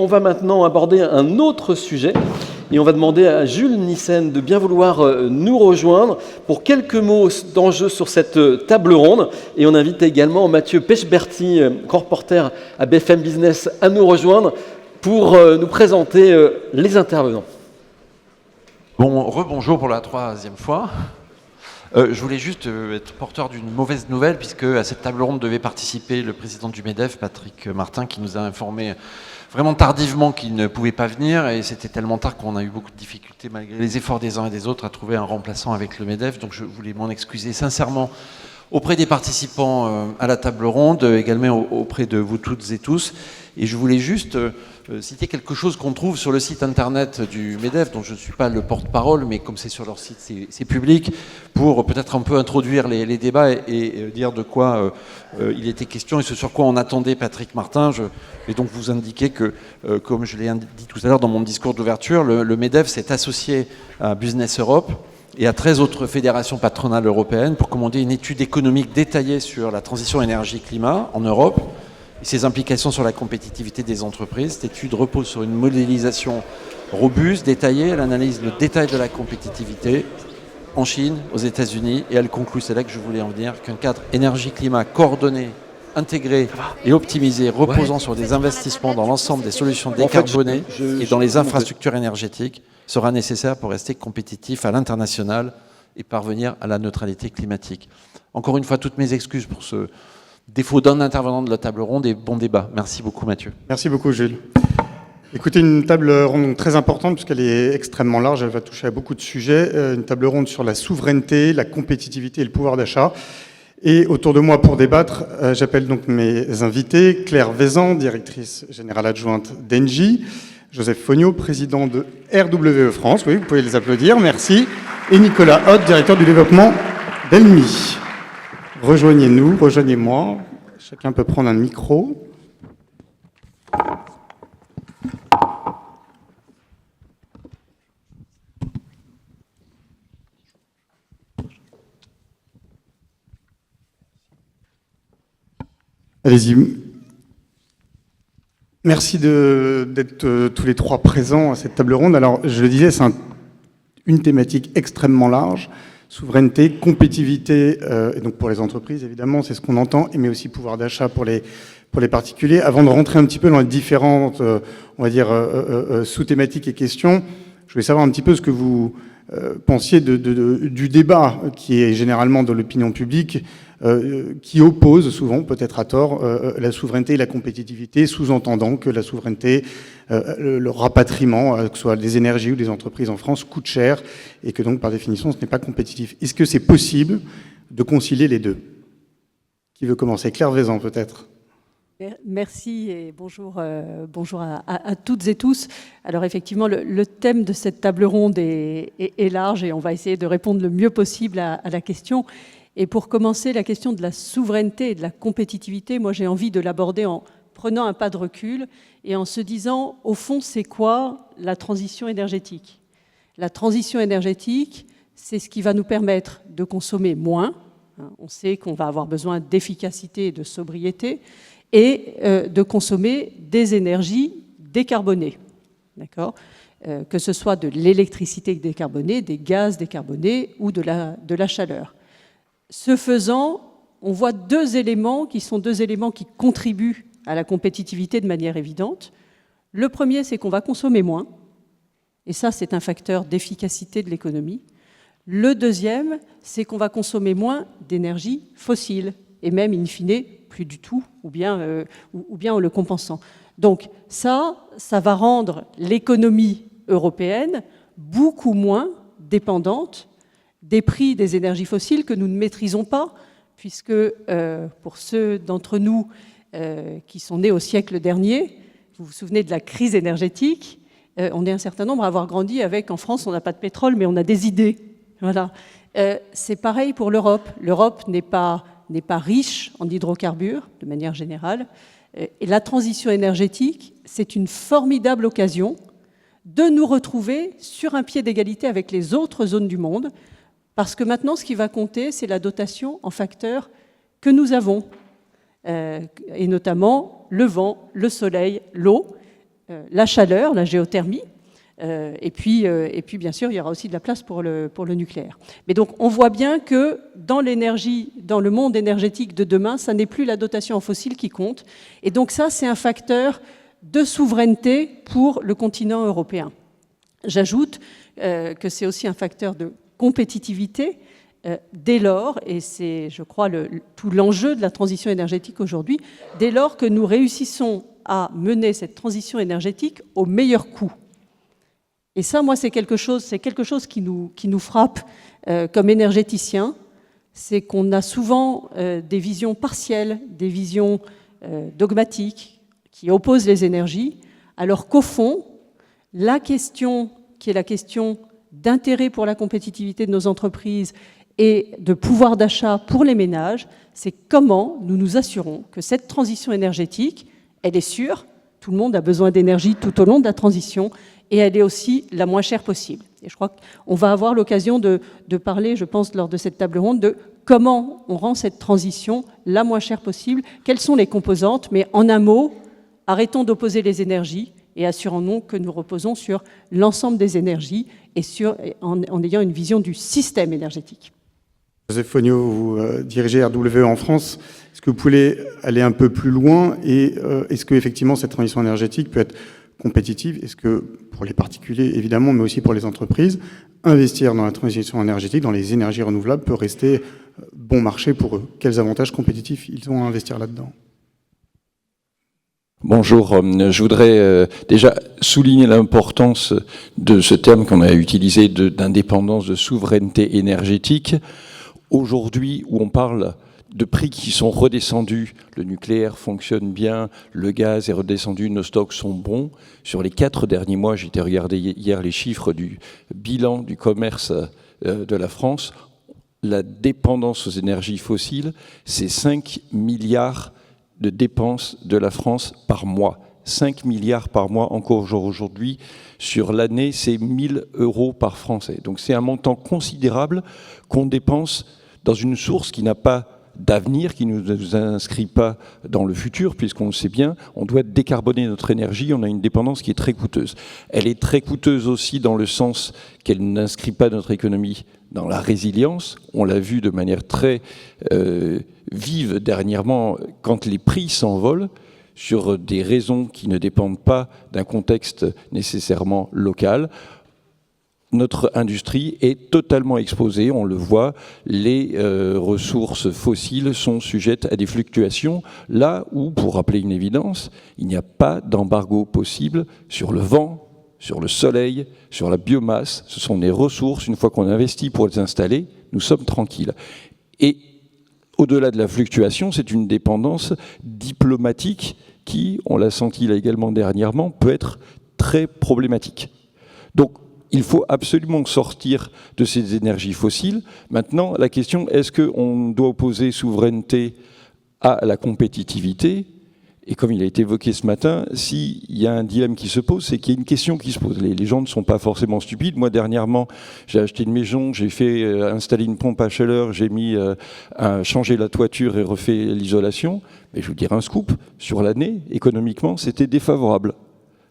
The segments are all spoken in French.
On va maintenant aborder un autre sujet et on va demander à Jules Nissen de bien vouloir nous rejoindre pour quelques mots d'enjeu sur cette table ronde. Et on invite également Mathieu Pechberti, corporteur à BFM Business, à nous rejoindre pour nous présenter les intervenants. Bon, rebonjour pour la troisième fois. Je voulais juste être porteur d'une mauvaise nouvelle, puisque à cette table ronde devait participer le président du MEDEF, Patrick Martin, qui nous a informé vraiment tardivement qu'il ne pouvait pas venir, et c'était tellement tard qu'on a eu beaucoup de difficultés, malgré les efforts des uns et des autres, à trouver un remplaçant avec le MEDEF. Donc je voulais m'en excuser sincèrement auprès des participants à la table ronde, également auprès de vous toutes et tous. Et je voulais juste citer quelque chose qu'on trouve sur le site internet du MEDEF, dont je ne suis pas le porte-parole, mais comme c'est sur leur site, c'est public, pour peut-être un peu introduire les débats et dire de quoi il était question et ce sur quoi on attendait Patrick Martin. Je vais donc vous indiquer que, comme je l'ai dit tout à l'heure dans mon discours d'ouverture, le MEDEF s'est associé à Business Europe et à 13 autres fédérations patronales européennes pour commander une étude économique détaillée sur la transition énergie-climat en Europe et ses implications sur la compétitivité des entreprises. Cette étude repose sur une modélisation robuste, détaillée. Elle analyse le détail de la compétitivité en Chine, aux États-Unis, et elle conclut, c'est là que je voulais en venir, qu'un cadre énergie-climat coordonné, intégré et optimisé, reposant sur des investissements dans l'ensemble des solutions décarbonées et dans les infrastructures énergétiques, sera nécessaire pour rester compétitif à l'international et parvenir à la neutralité climatique. Encore une fois, toutes mes excuses pour ce défaut d'un intervenant de la table ronde et bon débat. Merci beaucoup Mathieu. Merci beaucoup Gilles. Écoutez, une table ronde très importante puisqu'elle est extrêmement large, elle va toucher à beaucoup de sujets. Une table ronde sur la souveraineté, la compétitivité et le pouvoir d'achat. Et autour de moi pour débattre, j'appelle donc mes invités, Claire Vézan, directrice générale adjointe d'Engie, Joseph Fognaud, président de RWE France, oui, vous pouvez les applaudir, merci, et Nicolas Hott, directeur du développement d'Elmi. Rejoignez-nous, rejoignez-moi, chacun peut prendre un micro. Allez-y. Merci d'être tous les trois présents à cette table ronde. Alors, je le disais, c'est une thématique extrêmement large. Souveraineté, compétitivité, et donc pour les entreprises, évidemment, c'est ce qu'on entend, mais aussi pouvoir d'achat pour les particuliers. Avant de rentrer un petit peu dans les différentes, on va dire, sous-thématiques et questions, je voulais savoir un petit peu ce que vous pensiez du débat qui est généralement dans l'opinion publique, qui oppose souvent, peut-être à tort, la souveraineté et la compétitivité, sous-entendant que la souveraineté, le rapatriement, que ce soit des énergies ou des entreprises en France, coûte cher et que donc, par définition, ce n'est pas compétitif. Est-ce que c'est possible de concilier les deux? Qui veut commencer? Claire Vézan, peut-être. Merci et bonjour, bonjour à toutes et tous. Alors effectivement, le thème de cette table ronde est large et on va essayer de répondre le mieux possible à la question. Et pour commencer, la question de la souveraineté et de la compétitivité, moi j'ai envie de l'aborder en prenant un pas de recul et en se disant, au fond, c'est quoi la transition énergétique? La transition énergétique, c'est ce qui va nous permettre de consommer moins. On sait qu'on va avoir besoin d'efficacité et de sobriété et de consommer des énergies décarbonées. D'accord ? Que ce soit de l'électricité décarbonée, des gaz décarbonés ou de la chaleur. Ce faisant, on voit deux éléments qui contribuent à la compétitivité de manière évidente. Le premier, c'est qu'on va consommer moins, et ça, c'est un facteur d'efficacité de l'économie. Le deuxième, c'est qu'on va consommer moins d'énergie fossile, et même, in fine, plus du tout, ou bien en le compensant. Donc ça va rendre l'économie européenne beaucoup moins dépendante des prix des énergies fossiles que nous ne maîtrisons pas, puisque pour ceux d'entre nous qui sont nés au siècle dernier, vous vous souvenez de la crise énergétique, on est un certain nombre à avoir grandi avec, en France, on n'a pas de pétrole, mais on a des idées. Voilà. C'est pareil pour l'Europe. L'Europe n'est pas riche en hydrocarbures, de manière générale. Et la transition énergétique, c'est une formidable occasion de nous retrouver sur un pied d'égalité avec les autres zones du monde, parce que maintenant, ce qui va compter, c'est la dotation en facteurs que nous avons, et notamment le vent, le soleil, l'eau. la chaleur, la géothermie, et puis bien sûr, il y aura aussi de la place pour le nucléaire. Mais donc, on voit bien que dans l'énergie, dans le monde énergétique de demain, ça n'est plus la dotation en fossiles qui compte. Et donc ça, c'est un facteur de souveraineté pour le continent européen. J'ajoute que c'est aussi un facteur de compétitivité dès lors, et c'est, je crois, tout l'enjeu de la transition énergétique aujourd'hui, dès lors que nous réussissons à mener cette transition énergétique au meilleur coût. Et ça, moi, c'est quelque chose qui nous frappe comme énergéticiens, c'est qu'on a souvent des visions partielles, des visions dogmatiques qui opposent les énergies, alors qu'au fond, la question qui est la question d'intérêt pour la compétitivité de nos entreprises et de pouvoir d'achat pour les ménages, c'est comment nous nous assurons que cette transition énergétique, elle est sûre, tout le monde a besoin d'énergie tout au long de la transition, et elle est aussi la moins chère possible. Et je crois qu'on va avoir l'occasion de parler, je pense, lors de cette table ronde, de comment on rend cette transition la moins chère possible, quelles sont les composantes, mais en un mot, arrêtons d'opposer les énergies et assurons-nous que nous reposons sur l'ensemble des énergies et en ayant une vision du système énergétique. Joseph Fogno, vous dirigez RWE en France. Est-ce que vous pouvez aller un peu plus loin et est-ce que effectivement cette transition énergétique peut être compétitive? Est-ce que pour les particuliers évidemment, mais aussi pour les entreprises, investir dans la transition énergétique, dans les énergies renouvelables peut rester bon marché pour eux? Quels avantages compétitifs ils ont à investir là-dedans? Bonjour, je voudrais déjà souligner l'importance de ce terme qu'on a utilisé d'indépendance, de souveraineté énergétique. Aujourd'hui, où on parle de prix qui sont redescendus, le nucléaire fonctionne bien, le gaz est redescendu, nos stocks sont bons. Sur les 4 derniers mois, j'ai été regarder hier les chiffres du bilan du commerce de la France. La dépendance aux énergies fossiles, c'est 5 milliards de dépenses de la France par mois. 5 milliards par mois encore aujourd'hui. Sur l'année, c'est 1 000 € par Français. Donc c'est un montant considérable qu'on dépense dans une source qui n'a pas d'avenir, qui ne nous inscrit pas dans le futur, puisqu'on le sait bien, on doit décarboner notre énergie, on a une dépendance qui est très coûteuse. Elle est très coûteuse aussi dans le sens qu'elle n'inscrit pas notre économie dans la résilience. On l'a vu de manière très vive dernièrement quand les prix s'envolent sur des raisons qui ne dépendent pas d'un contexte nécessairement local. Notre industrie est totalement exposée, on le voit, les ressources fossiles sont sujettes à des fluctuations, là où, pour rappeler une évidence, il n'y a pas d'embargo possible sur le vent, sur le soleil, sur la biomasse. Ce sont des ressources, une fois qu'on investit pour les installer, nous sommes tranquilles. Et au-delà de la fluctuation, c'est une dépendance diplomatique qui, on l'a senti là également dernièrement, peut être très problématique. Donc, il faut absolument sortir de ces énergies fossiles. Maintenant, la question, est-ce qu'on doit opposer souveraineté à la compétitivité? Et comme il a été évoqué ce matin, s'il y a un dilemme qui se pose, c'est qu'il y a une question qui se pose. Les gens ne sont pas forcément stupides. Moi, dernièrement, j'ai acheté une maison, j'ai fait installer une pompe à chaleur, j'ai mis changer la toiture et refait l'isolation. Mais je vous dirai un scoop, sur l'année, économiquement, c'était défavorable.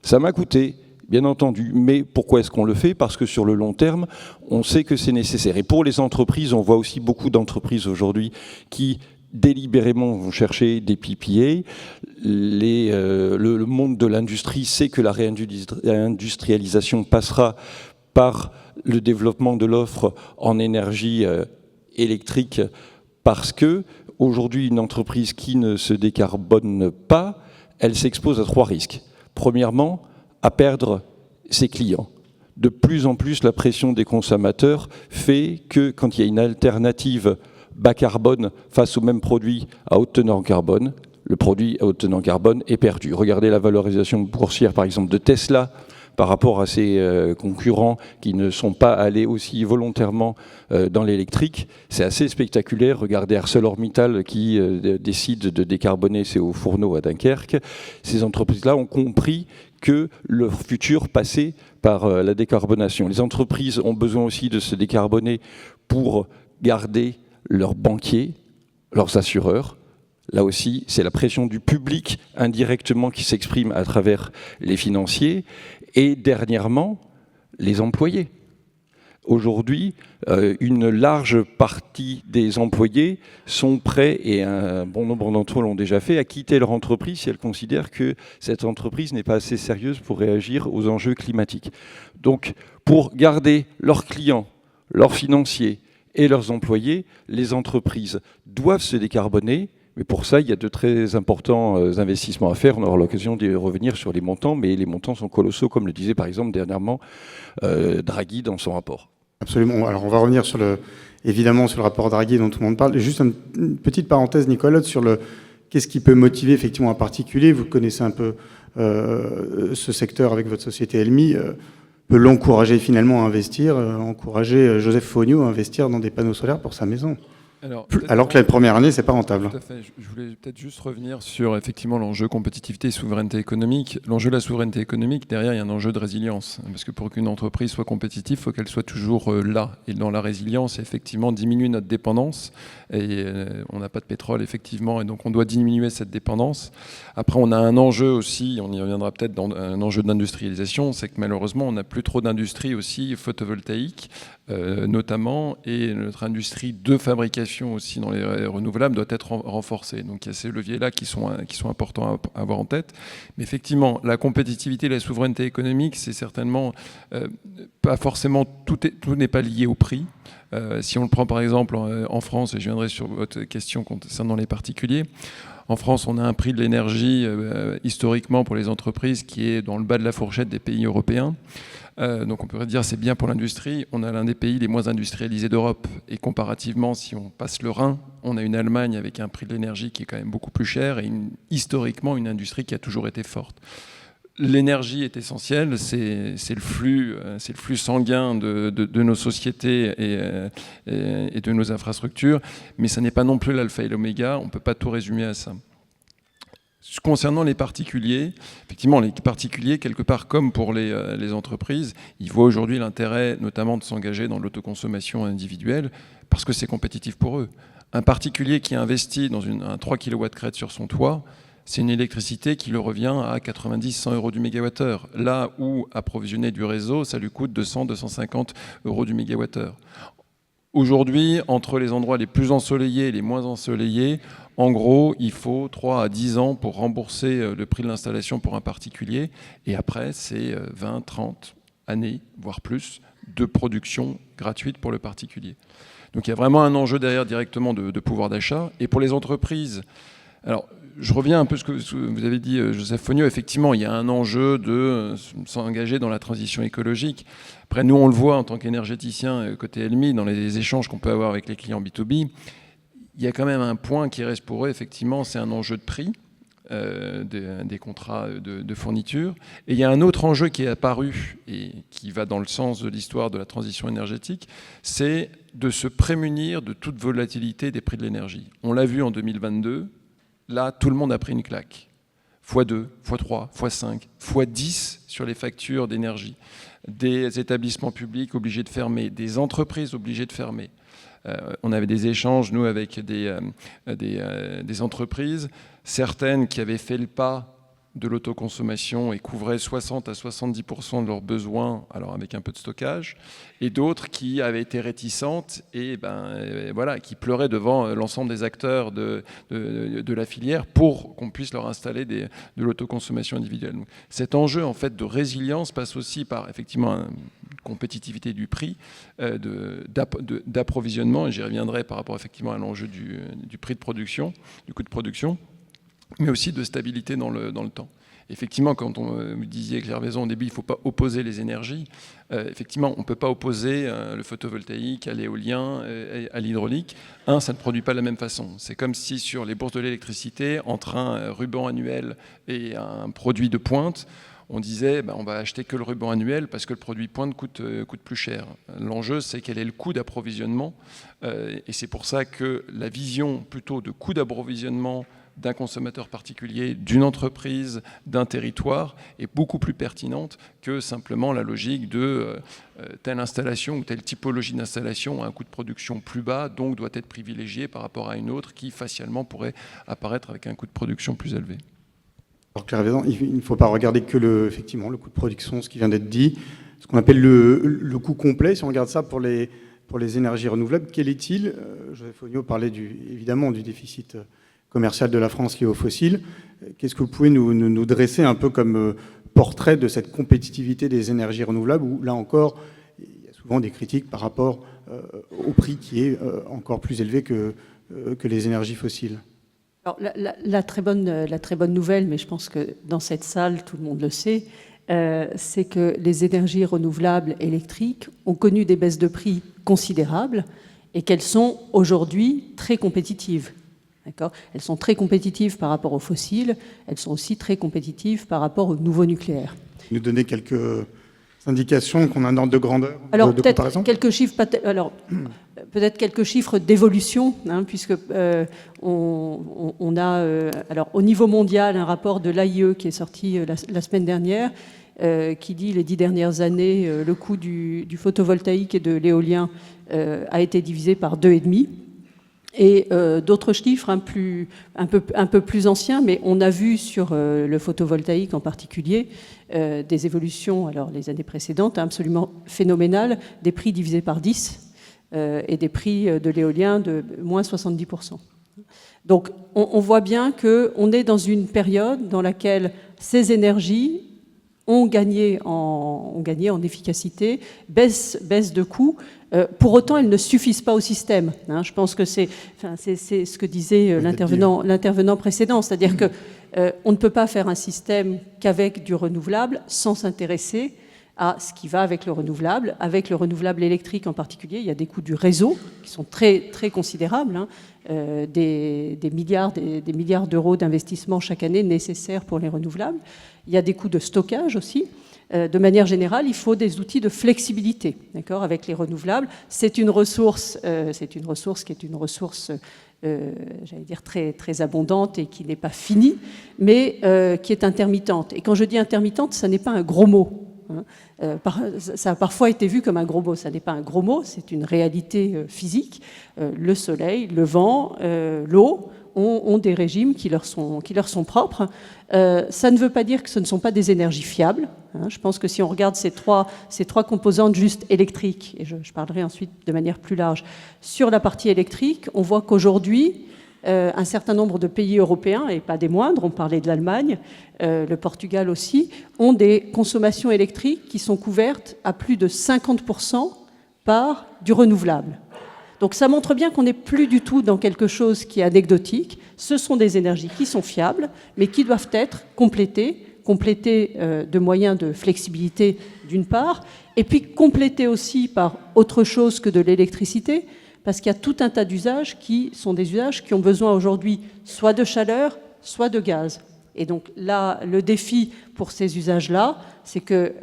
Ça m'a coûté. Bien entendu, mais pourquoi est-ce qu'on le fait? Parce que sur le long terme, on sait que c'est nécessaire. Et pour les entreprises, on voit aussi beaucoup d'entreprises aujourd'hui qui délibérément vont chercher des PPA. Le monde de l'industrie sait que la réindustrialisation passera par le développement de l'offre en énergie électrique, parce que aujourd'hui, une entreprise qui ne se décarbone pas, elle s'expose à 3 risques. Premièrement, à perdre ses clients. De plus en plus, la pression des consommateurs fait que quand il y a une alternative bas carbone face au même produit à haute teneur carbone, le produit à haute teneur carbone est perdu. Regardez la valorisation boursière, par exemple, de Tesla par rapport à ses concurrents qui ne sont pas allés aussi volontairement dans l'électrique. C'est assez spectaculaire. Regardez ArcelorMittal qui décide de décarboner ses hauts fourneaux à Dunkerque. Ces entreprises-là ont compris que leur futur passait par la décarbonation. Les entreprises ont besoin aussi de se décarboner pour garder leurs banquiers, leurs assureurs, Là aussi, c'est la pression du public indirectement qui s'exprime à travers les financiers et dernièrement, les employés. Aujourd'hui, une large partie des employés sont prêts, et un bon nombre d'entre eux l'ont déjà fait, à quitter leur entreprise si elles considèrent que cette entreprise n'est pas assez sérieuse pour réagir aux enjeux climatiques. Donc, pour garder leurs clients, leurs financiers et leurs employés, les entreprises doivent se décarboner. Mais pour ça, il y a de très importants investissements à faire. On aura l'occasion de revenir sur les montants, mais les montants sont colossaux, comme le disait par exemple dernièrement Draghi dans son rapport. Absolument. Alors on va revenir évidemment sur le rapport Draghi dont tout le monde parle. Juste une petite parenthèse, Nicolas, sur qu'est-ce qui peut motiver effectivement un particulier. Vous connaissez un peu ce secteur avec votre société Elmi. Peut l'encourager finalement à investir, encourager Joseph Fogno à investir dans des panneaux solaires pour sa maison. Alors que la première année, c'est pas rentable. Tout à fait. Je voulais peut-être juste revenir sur effectivement l'enjeu compétitivité et souveraineté économique. L'enjeu de la souveraineté économique, derrière, il y a un enjeu de résilience. Parce que pour qu'une entreprise soit compétitive, il faut qu'elle soit toujours là. Et dans la résilience, effectivement, diminuer notre dépendance. Et on n'a pas de pétrole, effectivement, et donc on doit diminuer cette dépendance. Après, on a un enjeu aussi, on y reviendra peut-être dans un enjeu d'industrialisation, c'est que malheureusement, on n'a plus trop d'industrie aussi photovoltaïque, notamment, et notre industrie de fabrication aussi dans les renouvelables doit être renforcée. Donc il y a ces leviers-là qui sont importants à avoir en tête. Mais effectivement, la compétitivité et la souveraineté économique, c'est certainement pas forcément, tout n'est pas lié au prix. Si on le prend par exemple en France, et je viendrai sur votre question concernant les particuliers, en France, on a un prix de l'énergie historiquement pour les entreprises qui est dans le bas de la fourchette des pays européens. Donc on pourrait dire c'est bien pour l'industrie. On a l'un des pays les moins industrialisés d'Europe. Et comparativement, si on passe le Rhin, on a une Allemagne avec un prix de l'énergie qui est quand même beaucoup plus cher et historiquement une industrie qui a toujours été forte. L'énergie est essentielle, c'est le flux sanguin de nos sociétés et de nos infrastructures, mais ça n'est pas non plus l'alpha et l'oméga, on ne peut pas tout résumer à ça. Concernant les particuliers, effectivement, les particuliers, quelque part comme pour les entreprises, ils voient aujourd'hui l'intérêt notamment de s'engager dans l'autoconsommation individuelle parce que c'est compétitif pour eux. Un particulier qui investit dans un 3 kW crête sur son toit, c'est une électricité qui le revient à 90-100 euros du mégawattheure. Là où approvisionner du réseau, ça lui coûte 200-250 euros du mégawattheure. Aujourd'hui, entre les endroits les plus ensoleillés et les moins ensoleillés, en gros, il faut 3 à 10 ans pour rembourser le prix de l'installation pour un particulier. Et après, c'est 20, 30 années, voire plus, de production gratuite pour le particulier. Donc il y a vraiment un enjeu derrière directement de pouvoir d'achat. Et pour les entreprises, alors je reviens un peu à ce que vous avez dit, Joseph Fogno. Effectivement, il y a un enjeu de s'engager dans la transition écologique. Après, nous, on le voit en tant qu'énergéticien côté Elmi, dans les échanges qu'on peut avoir avec les clients B2B, il y a quand même un point qui reste pour eux, effectivement, c'est un enjeu de prix des contrats de fourniture. Et il y a un autre enjeu qui est apparu et qui va dans le sens de l'histoire de la transition énergétique, c'est de se prémunir de toute volatilité des prix de l'énergie. On l'a vu en 2022. Là, tout le monde a pris une claque. x2, x3, x5, x10 sur les factures d'énergie. Des établissements publics obligés de fermer, des entreprises obligées de fermer. On avait des échanges, nous, avec des entreprises, certaines qui avaient fait le pas de l'autoconsommation et couvraient 60 à 70% de leurs besoins, alors avec un peu de stockage, et d'autres qui avaient été réticentes et voilà, qui pleuraient devant l'ensemble des acteurs de la filière pour qu'on puisse leur installer de l'autoconsommation individuelle. Donc, cet enjeu en fait de résilience passe aussi par effectivement une compétitivité du prix, d'approvisionnement, et j'y reviendrai par rapport effectivement à l'enjeu du prix de production, du coût de production, mais aussi de stabilité dans le temps. Effectivement, quand on me disait Claire Vaison au début, il ne faut pas opposer les énergies. Effectivement, on ne peut pas opposer le photovoltaïque à l'éolien, à l'hydraulique. Ça ne produit pas de la même façon. C'est comme si sur les bourses de l'électricité, entre un ruban annuel et un produit de pointe, on disait on va acheter que le ruban annuel parce que le produit pointe coûte plus cher. L'enjeu, c'est quel est le coût d'approvisionnement. Et c'est pour ça que la vision plutôt de coût d'approvisionnement d'un consommateur particulier, d'une entreprise, d'un territoire est beaucoup plus pertinente que simplement la logique de telle installation ou telle typologie d'installation a un coût de production plus bas, donc doit être privilégiée par rapport à une autre qui facialement pourrait apparaître avec un coût de production plus élevé. Alors Claire Vézan, il ne faut pas regarder que effectivement, le coût de production, ce qui vient d'être dit, ce qu'on appelle le coût complet. Si on regarde ça pour les énergies renouvelables, quel est-il? Joseph Fogno parlait évidemment du déficit commercial de la France lié aux fossiles. Qu'est-ce que vous pouvez nous dresser un peu comme portrait de cette compétitivité des énergies renouvelables, où là encore, il y a souvent des critiques par rapport au prix qui est encore plus élevé que les énergies fossiles? Alors, la très bonne nouvelle, mais je pense que dans cette salle, tout le monde le sait, c'est que les énergies renouvelables électriques ont connu des baisses de prix considérables et qu'elles sont aujourd'hui très compétitives. D'accord ? Elles sont très compétitives par rapport aux fossiles, elles sont aussi très compétitives par rapport au nouveau nucléaire. Nous donner quelques indications qu'on a un ordre de grandeur alors, de comparaison? Peut-être quelques chiffres d'évolution, hein, puisque on a alors, au niveau mondial un rapport de l'AIE qui est sorti la semaine dernière, qui dit les 10 dernières années, le coût du photovoltaïque et de l'éolien a été divisé par 2,5. Et d'autres chiffres un peu plus anciens, mais on a vu sur le photovoltaïque en particulier des évolutions, alors les années précédentes, absolument phénoménales, des prix divisés par 10 et des prix de l'éolien de moins 70%. Donc on voit bien qu'on est dans une période dans laquelle ces énergies ont gagné en efficacité, baisse de coûts. Pour autant, elles ne suffisent pas au système. Hein. Je pense que c'est ce que disait l'intervenant précédent, c'est-à-dire qu'on ne peut pas faire un système qu'avec du renouvelable sans s'intéresser à ce qui va avec le renouvelable. Avec le renouvelable électrique en particulier, il y a des coûts du réseau qui sont très, très considérables, hein. Des milliards d'euros d'investissement chaque année nécessaires pour les renouvelables. Il y a des coûts de stockage aussi. De manière générale, il faut des outils de flexibilité, d'accord, avec les renouvelables. C'est une ressource qui est une ressource, j'allais dire, très, très abondante et qui n'est pas finie, mais qui est intermittente. Et quand je dis intermittente, ça n'est pas un gros mot. Ça a parfois été vu comme un gros mot. Ça n'est pas un gros mot, c'est une réalité physique. Le soleil, le vent, l'eau ont des régimes qui leur sont propres. Ça ne veut pas dire que ce ne sont pas des énergies fiables. Je pense que si on regarde ces trois composantes juste électriques, et je parlerai ensuite de manière plus large, sur la partie électrique, on voit qu'aujourd'hui, un certain nombre de pays européens, et pas des moindres, on parlait de l'Allemagne, le Portugal aussi, ont des consommations électriques qui sont couvertes à plus de 50% par du renouvelable. Donc ça montre bien qu'on n'est plus du tout dans quelque chose qui est anecdotique. Ce sont des énergies qui sont fiables, mais qui doivent être complétées de moyens de flexibilité d'une part, et puis complétées aussi par autre chose que de l'électricité, parce qu'il y a tout un tas d'usages qui sont des usages qui ont besoin aujourd'hui soit de chaleur, soit de gaz. Et donc là, le défi pour ces usages-là, c'est que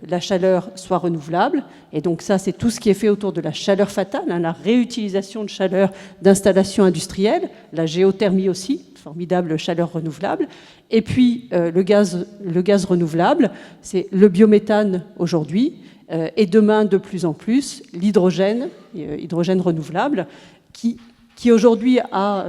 la chaleur soit renouvelable. Et donc ça, c'est tout ce qui est fait autour de la chaleur fatale, hein, la réutilisation de chaleur d'installations industrielles, la géothermie aussi, formidable chaleur renouvelable. Et puis le gaz renouvelable, c'est le biométhane aujourd'hui, et demain de plus en plus l'hydrogène renouvelable, qui aujourd'hui a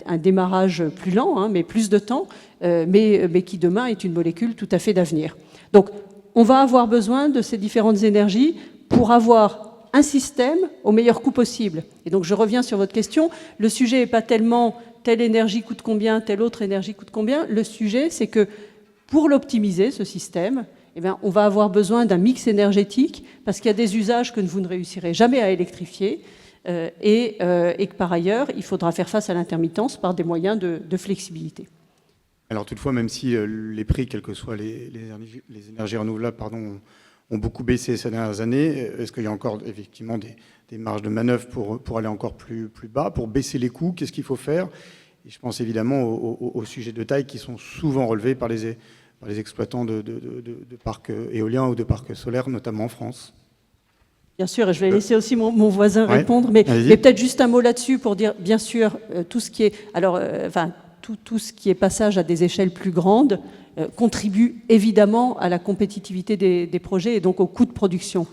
un démarrage plus lent, hein, mais plus de temps, mais qui demain est une molécule tout à fait d'avenir. Donc on va avoir besoin de ces différentes énergies pour avoir un système au meilleur coût possible. Et donc je reviens sur votre question, le sujet n'est pas tellement telle énergie coûte combien, telle autre énergie coûte combien, le sujet c'est que pour l'optimiser, ce système, eh bien, on va avoir besoin d'un mix énergétique parce qu'il y a des usages que vous ne réussirez jamais à électrifier et que par ailleurs, il faudra faire face à l'intermittence par des moyens de flexibilité. Alors toutefois, même si les prix, quelles que soient les énergies renouvelables, ont beaucoup baissé ces dernières années, est-ce qu'il y a encore effectivement des marges de manœuvre pour aller encore plus bas, pour baisser les coûts? Qu'est-ce qu'il faut faire? Et je pense évidemment aux sujets de taille qui sont souvent relevés par les exploitants de parcs éoliens ou de parcs solaires, notamment en France. Bien sûr, et je vais laisser aussi mon voisin Ouais. répondre, mais Allez-y. peut-être juste un mot là-dessus pour dire, bien sûr, tout ce qui est, tout ce qui est passage à des échelles plus grandes contribue évidemment à la compétitivité des projets et donc au coût de production.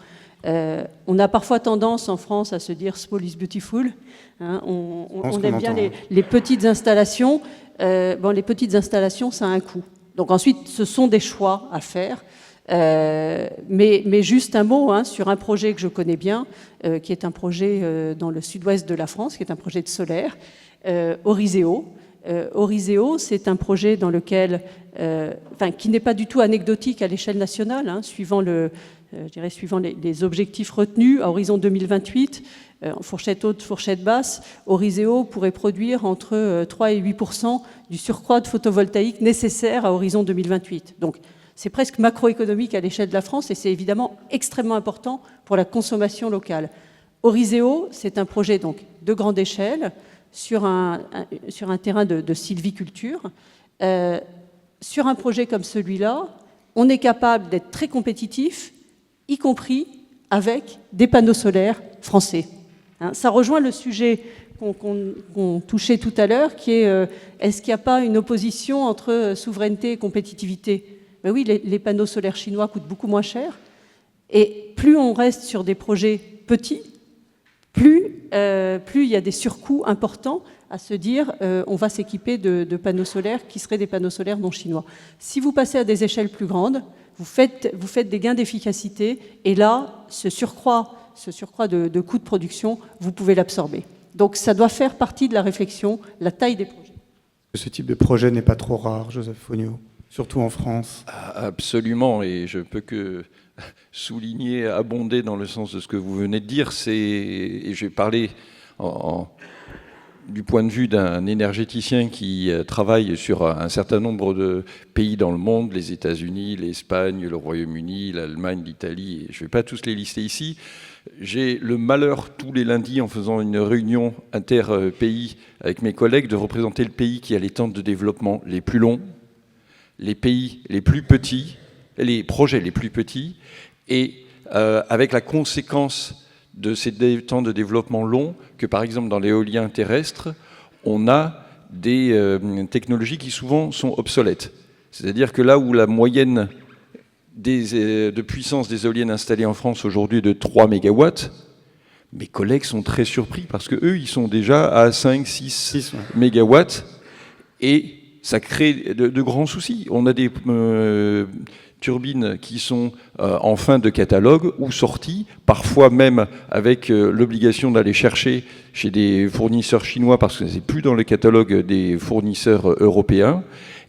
On a parfois tendance en France à se dire small is beautiful. Hein, on aime bien les petites installations. Les petites installations, ça a un coût. Donc ensuite, ce sont des choix à faire. Mais juste un mot sur un projet que je connais bien, qui est un projet dans le sud-ouest de la France, qui est un projet de solaire, Oriseo. Oriseo, c'est un projet dans lequel, qui n'est pas du tout anecdotique à l'échelle nationale, suivant les objectifs retenus à horizon 2028, en fourchette haute, fourchette basse, Oriseo pourrait produire entre 3 et 8% du surcroît de photovoltaïque nécessaire à horizon 2028. Donc, c'est presque macroéconomique à l'échelle de la France et c'est évidemment extrêmement important pour la consommation locale. Oriseo, c'est un projet donc de grande échelle sur un terrain de sylviculture. Sur un projet comme celui-là, on est capable d'être très compétitif, y compris avec des panneaux solaires français. Ça rejoint le sujet qu'on touchait tout à l'heure, qui est est-ce qu'il n'y a pas une opposition entre souveraineté et compétitivité ? Ben oui, les panneaux solaires chinois coûtent beaucoup moins cher. Et plus on reste sur des projets petits, plus il y a des surcoûts importants à se dire on va s'équiper de panneaux solaires qui seraient des panneaux solaires non chinois. Si vous passez à des échelles plus grandes, vous faites des gains d'efficacité et là, ce surcroît de coûts de production, vous pouvez l'absorber. Donc ça doit faire partie de la réflexion, la taille des projets. Ce type de projet n'est pas trop rare, Joseph Fogno, surtout en France. Absolument, et je peux que souligner, abonder dans le sens de ce que vous venez de dire, et je vais parler du point de vue d'un énergéticien qui travaille sur un certain nombre de pays dans le monde, les États-Unis, l'Espagne, le Royaume-Uni, l'Allemagne, l'Italie, je ne vais pas tous les lister ici. J'ai le malheur tous les lundis en faisant une réunion inter-pays avec mes collègues de représenter le pays qui a les temps de développement les plus longs, les pays les plus petits, les projets les plus petits, et avec la conséquence de ces temps de développement longs que, par exemple, dans l'éolien terrestre, on a des technologies qui souvent sont obsolètes. C'est-à-dire que là où la moyenne de puissance des éoliennes installées en France aujourd'hui est de 3 MW, mes collègues sont très surpris parce qu'eux, ils sont déjà à 5, 6 MW et ça crée de grands soucis. On a des turbines qui sont en fin de catalogue ou sorties, parfois même avec l'obligation d'aller chercher chez des fournisseurs chinois parce que ce n'est plus dans le catalogue des fournisseurs européens,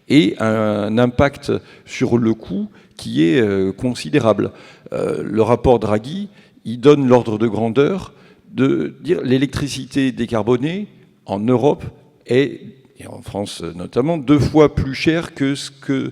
et un impact sur le coût qui est considérable. Le rapport Draghi, il donne l'ordre de grandeur de dire l'électricité décarbonée en Europe est, et en France notamment, 2 fois plus chère que ce que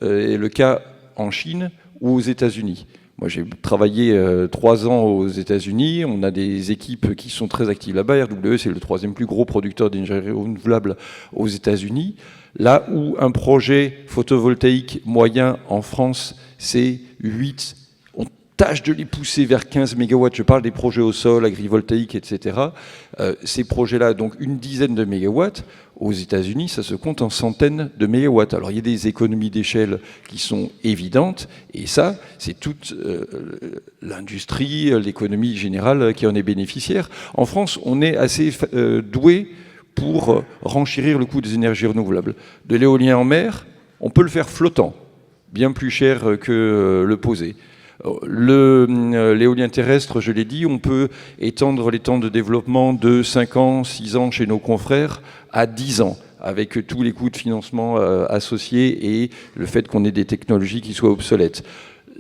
est le cas en Chine ou aux États-Unis. Moi, j'ai travaillé 3 ans aux États-Unis. On a des équipes qui sont très actives là-bas. RWE, c'est le 3e plus gros producteur d'énergie renouvelable aux États-Unis. Là où un projet photovoltaïque moyen en France, c'est 8. On tâche de les pousser vers 15 MW. Je parle des projets au sol, agrivoltaïques, etc. Ces projets-là, donc une dizaine de mégawatts. Aux États-Unis, ça se compte en centaines de mégawatts. Alors, il y a des économies d'échelle qui sont évidentes, et ça, c'est toute l'industrie, l'économie générale qui en est bénéficiaire. En France, on est assez doué pour renchérir le coût des énergies renouvelables. De l'éolien en mer, on peut le faire flottant, bien plus cher que le posé. L'éolien terrestre, je l'ai dit, on peut étendre les temps de développement de 5 ans, 6 ans chez nos confrères à 10 ans, avec tous les coûts de financement associés et le fait qu'on ait des technologies qui soient obsolètes.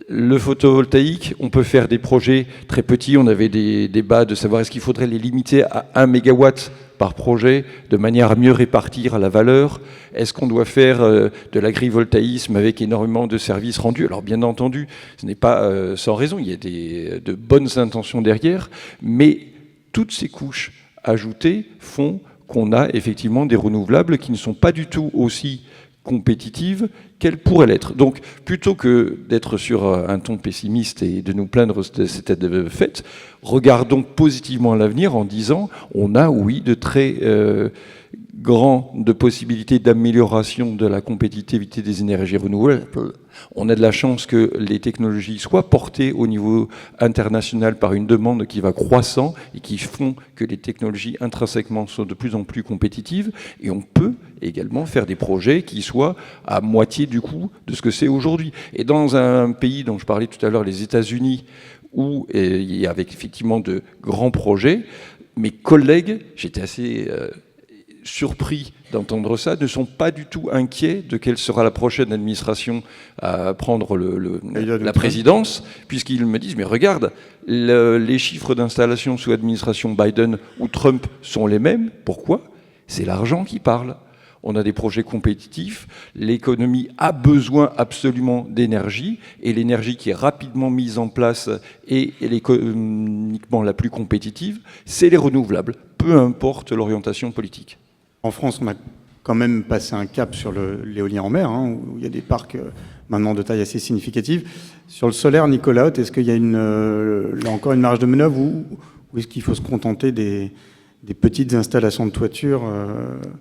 Le photovoltaïque, on peut faire des projets très petits. On avait des débats de savoir est-ce qu'il faudrait les limiter à 1 MW par projet, de manière à mieux répartir la valeur. Est-ce qu'on doit faire de l'agrivoltaïsme avec énormément de services rendus? Alors bien entendu, ce n'est pas sans raison, il y a de bonnes intentions derrière, mais toutes ces couches ajoutées font qu'on a effectivement des renouvelables qui ne sont pas du tout aussi compétitive qu'elle pourrait l'être. Donc, plutôt que d'être sur un ton pessimiste et de nous plaindre de cet état fait, regardons positivement à l'avenir en disant on a, oui, de très grandes possibilités d'amélioration de la compétitivité des énergies renouvelables. On a de la chance que les technologies soient portées au niveau international par une demande qui va croissant et qui font que les technologies intrinsèquement sont de plus en plus compétitives. Et on peut également faire des projets qui soient à moitié du coût de ce que c'est aujourd'hui. Et dans un pays dont je parlais tout à l'heure, les États-Unis, où il y avait effectivement de grands projets, mes collègues, j'étais assez surpris d'entendre ça, ne sont pas du tout inquiets de quelle sera la prochaine administration à prendre la présidence, puisqu'ils me disent, mais regarde, les chiffres d'installation sous administration Biden ou Trump sont les mêmes. Pourquoi ? C'est l'argent qui parle. On a des projets compétitifs, l'économie a besoin absolument d'énergie, et l'énergie qui est rapidement mise en place et économiquement la plus compétitive, c'est les renouvelables, peu importe l'orientation politique. En France, on a quand même passé un cap sur l'éolien en mer, hein, où il y a des parcs maintenant de taille assez significative. Sur le solaire, Nicolas, est-ce qu'il y a là encore une marge de manœuvre, ou est-ce qu'il faut se contenter des petites installations de toiture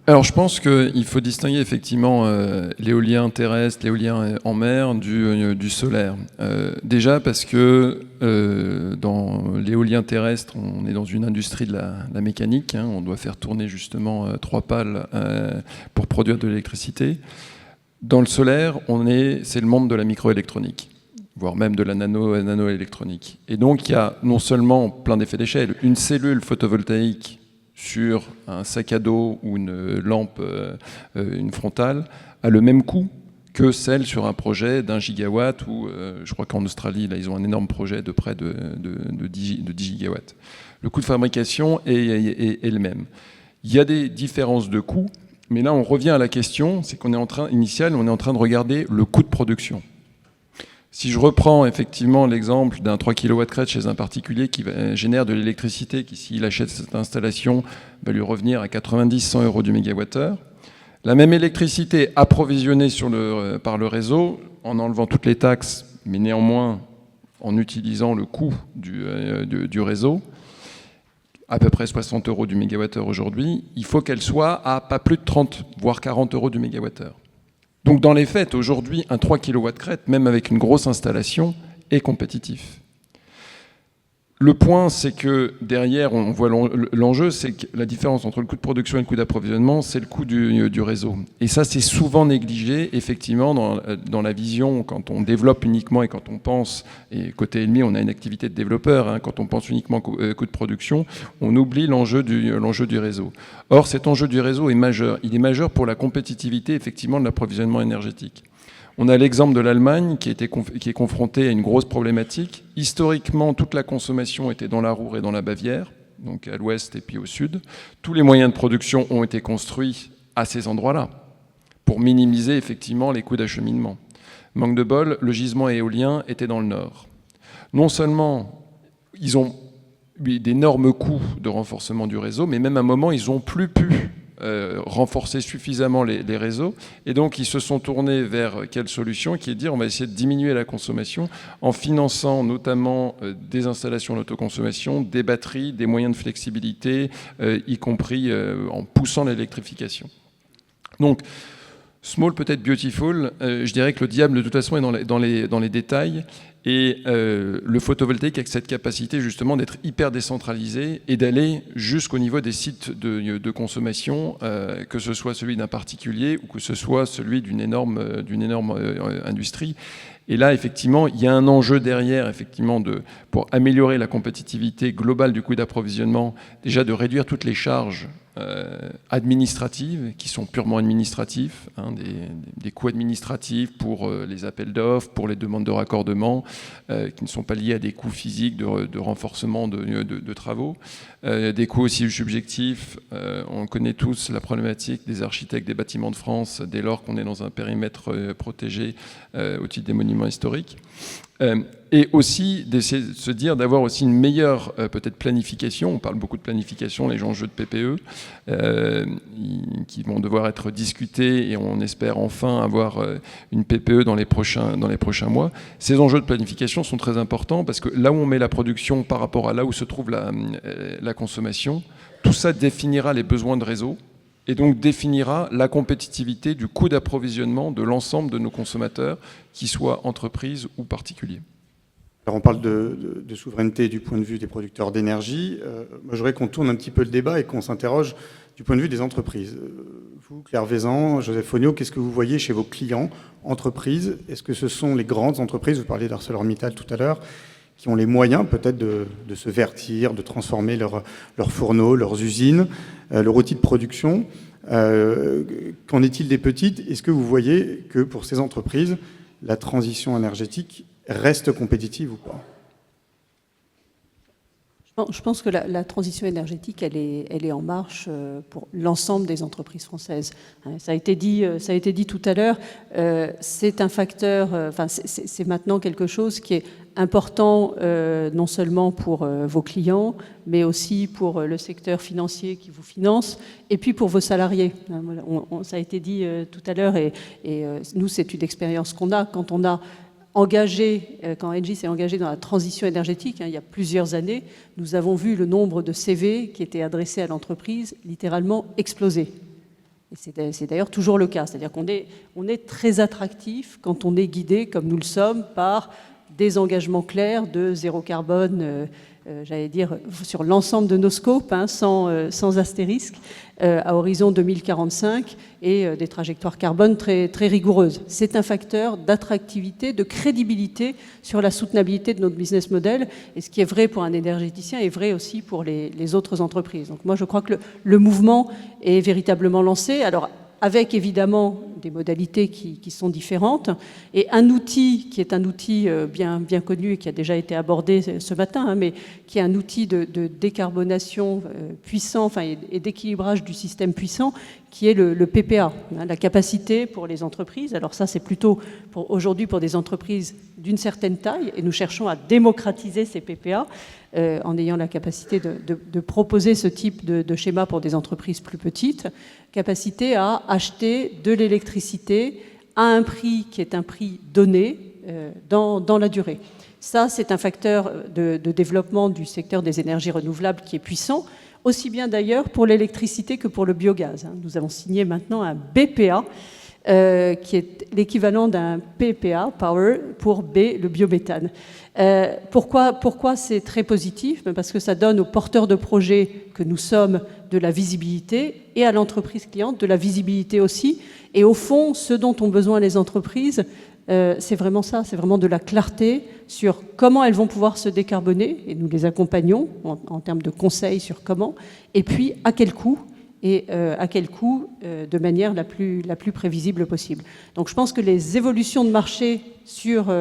Alors je pense qu'il faut distinguer effectivement l'éolien terrestre, l'éolien en mer du solaire. Déjà parce que dans l'éolien terrestre, on est dans une industrie de la mécanique, hein, on doit faire tourner justement 3 pales pour produire de l'électricité. Dans le solaire, c'est le monde de la microélectronique, voire même de la nanoélectronique. Et donc il y a non seulement plein d'effets d'échelle, une cellule photovoltaïque sur un sac à dos ou une lampe, une frontale, a le même coût que celle sur un projet d'1 gigawatt, ou je crois qu'en Australie, là, ils ont un énorme projet de près de 10 gigawatts. Le coût de fabrication est le même. Il y a des différences de coûts, mais là, on revient à la question, c'est qu'on est en train de regarder le coût de production. Si je reprends effectivement l'exemple d'un 3 kW crête chez un particulier qui génère de l'électricité, qui s'il achète cette installation va lui revenir à 90-100 euros du mégawattheure, la même électricité approvisionnée par le réseau, en enlevant toutes les taxes, mais néanmoins en utilisant le coût du réseau, à peu près 60 euros du mégawattheure aujourd'hui, il faut qu'elle soit à pas plus de 30, voire 40 euros du mégawattheure. Donc dans les faits, aujourd'hui, un 3 kW crête, même avec une grosse installation, est compétitif. Le point, c'est que derrière, on voit l'enjeu, c'est que la différence entre le coût de production et le coût d'approvisionnement, c'est le coût du réseau. Et ça, c'est souvent négligé, effectivement, dans la vision, quand on développe uniquement et quand on pense, et côté ennemi, on a une activité de développeur, hein, quand on pense uniquement coût de production, on oublie l'enjeu du réseau. Or, cet enjeu du réseau est majeur. Il est majeur pour la compétitivité, effectivement, de l'approvisionnement énergétique. On a l'exemple de l'Allemagne qui est confrontée à une grosse problématique. Historiquement, toute la consommation était dans la Ruhr et dans la Bavière, donc à l'ouest et puis au sud. Tous les moyens de production ont été construits à ces endroits-là pour minimiser effectivement les coûts d'acheminement. Manque de bol, le gisement éolien était dans le nord. Non seulement ils ont eu d'énormes coûts de renforcement du réseau, mais même à un moment, ils n'ont plus pu renforcer suffisamment les réseaux, et donc ils se sont tournés vers quelle solution, qui est de dire on va essayer de diminuer la consommation en finançant notamment des installations d'autoconsommation, des batteries, des moyens de flexibilité, y compris en poussant l'électrification. Donc small peut-être beautiful, je dirais que le diable de toute façon est dans les détails. Et le photovoltaïque avec cette capacité justement d'être hyper décentralisé et d'aller jusqu'au niveau des sites de consommation, que ce soit celui d'un particulier ou que ce soit celui d'une énorme industrie. Et là, effectivement, il y a un enjeu derrière, effectivement, pour améliorer la compétitivité globale du coût d'approvisionnement, déjà de réduire toutes les charges administratives, qui sont purement administratifs, hein, des coûts administratifs pour les appels d'offres, pour les demandes de raccordement, qui ne sont pas liés à des coûts physiques de renforcement de travaux, des coûts aussi subjectifs. On connaît tous la problématique des architectes des bâtiments de France, dès lors qu'on est dans un périmètre protégé au titre des monuments absolument historique. Et aussi d'essayer de se dire d'avoir aussi une meilleure peut-être planification. On parle beaucoup de planification, les enjeux de PPE, qui vont devoir être discutés et on espère enfin avoir une PPE dans les prochains mois. Ces enjeux de planification sont très importants parce que là où on met la production par rapport à là où se trouve la consommation, tout ça définira les besoins de réseau et donc définira la compétitivité du coût d'approvisionnement de l'ensemble de nos consommateurs, qu'ils soient entreprises ou particuliers. Alors on parle de souveraineté du point de vue des producteurs d'énergie. Moi, je voudrais qu'on tourne un petit peu le débat et qu'on s'interroge du point de vue des entreprises. Vous, Claire Vézan, Joseph Fogno, qu'est-ce que vous voyez chez vos clients, entreprises? Est-ce que ce sont les grandes entreprises, vous parliez d'ArcelorMittal tout à l'heure, qui ont les moyens peut-être de se vertir, de transformer leurs fourneaux, leurs usines, leur outil de production? Qu'en est-il des petites? Est-ce que vous voyez que pour ces entreprises, la transition énergétique reste compétitive ou pas? Je pense que la transition énergétique, elle est en marche pour l'ensemble des entreprises françaises. Ça a été dit tout à l'heure, c'est un facteur, c'est maintenant quelque chose qui est important non seulement pour vos clients, mais aussi pour le secteur financier qui vous finance, et puis pour vos salariés. Ça a été dit tout à l'heure, et nous, c'est une expérience qu'on a quand on a quand Engie s'est engagé dans la transition énergétique, il y a plusieurs années, nous avons vu le nombre de CV qui étaient adressés à l'entreprise littéralement exploser. Et c'est d'ailleurs toujours le cas. C'est-à-dire qu'on est très attractif quand on est guidé, comme nous le sommes, par des engagements clairs de zéro carbone, j'allais dire, sur l'ensemble de nos scopes, sans astérisque, à horizon 2045, et des trajectoires carbone très, très rigoureuses. C'est un facteur d'attractivité, de crédibilité sur la soutenabilité de notre business model, et ce qui est vrai pour un énergéticien est vrai aussi pour les autres entreprises. Donc moi, je crois que le mouvement est véritablement lancé. Alors, avec évidemment des modalités qui sont différentes, et un outil qui est un outil bien connu et qui a déjà été abordé ce matin, mais qui est un outil de décarbonation puissant, et d'équilibrage du système puissant, qui est le PPA, la capacité pour les entreprises. Alors ça, c'est plutôt aujourd'hui pour des entreprises d'une certaine taille, et nous cherchons à démocratiser ces PPA en ayant la capacité de proposer ce type de schéma pour des entreprises plus petites, capacité à acheter de l'électricité à un prix qui est un prix donné dans la durée. Ça, c'est un facteur de développement du secteur des énergies renouvelables qui est puissant, aussi bien d'ailleurs pour l'électricité que pour le biogaz. Nous avons signé maintenant un BPA, qui est l'équivalent d'un PPA, Power, pour B, le biométhane. Pourquoi c'est très positif? Parce que ça donne aux porteurs de projets que nous sommes de la visibilité, et à l'entreprise cliente de la visibilité aussi. Et au fond, ce dont ont besoin les entreprises, c'est vraiment ça, c'est vraiment de la clarté sur comment elles vont pouvoir se décarboner, et nous les accompagnons en termes de conseils sur comment, et puis à quel coût, et à quel coût de manière la plus prévisible possible. Donc je pense que les évolutions de marché sur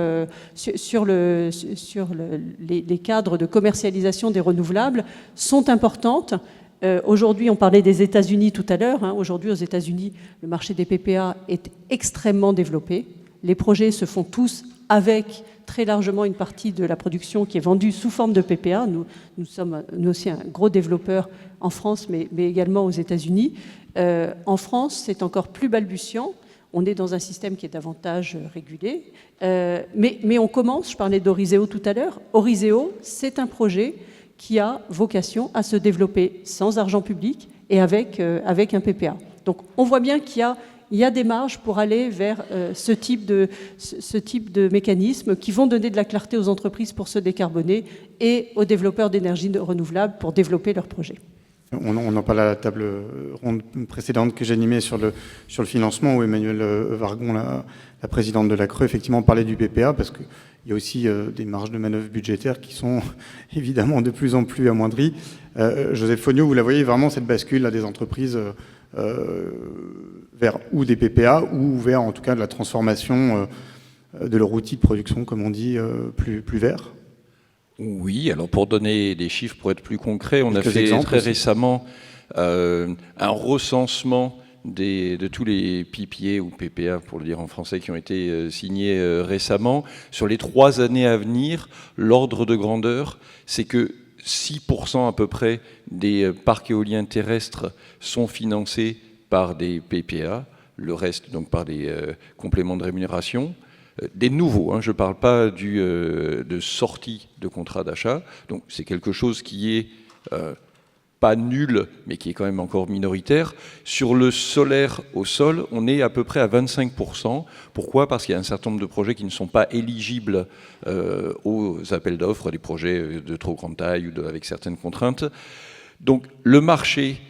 les cadres de commercialisation des renouvelables sont importantes. Aujourd'hui, on parlait des États-Unis tout à l'heure. Aujourd'hui, aux États-Unis, le marché des PPA est extrêmement développé. Les projets se font tous avec très largement une partie de la production qui est vendue sous forme de PPA. Nous sommes nous aussi un gros développeur en France, mais également aux États-Unis. En France, c'est encore plus balbutiant. On est dans un système qui est davantage régulé. Mais on commence, je parlais d'Oriseo tout à l'heure. Oriseo, c'est un projet qui a vocation à se développer sans argent public et avec un PPA. Donc on voit bien qu'il y a des marges pour aller vers ce type de mécanismes qui vont donner de la clarté aux entreprises pour se décarboner et aux développeurs d'énergie renouvelable pour développer leurs projets. On en parle à la table ronde précédente que j'animais sur le financement, où Emmanuelle Vargon, la présidente de la CRE, effectivement parlait du PPA, parce qu'il y a aussi des marges de manœuvre budgétaires qui sont évidemment de plus en plus amoindries. Joseph Fogno, vous la voyez vraiment, cette bascule là, des entreprises vers ou des PPA ou vers en tout cas de la transformation de leur outil de production, comme on dit, plus vert? Oui, alors pour donner des chiffres, pour être plus concret, on a fait exemples très aussi. récemment un recensement de tous les PPA ou PPA, pour le dire en français, qui ont été signés récemment, sur les 3 années à venir, l'ordre de grandeur, c'est que 6% à peu près des parcs éoliens terrestres sont financés par des PPA, le reste donc par des compléments de rémunération. Des nouveaux, je ne parle pas de sortie de contrat d'achat, donc c'est quelque chose qui est pas nul, mais qui est quand même encore minoritaire. Sur le solaire au sol, on est à peu près à 25%. Pourquoi ? Parce qu'il y a un certain nombre de projets qui ne sont pas éligibles aux appels d'offres, des projets de trop grande taille ou avec certaines contraintes. Donc le marché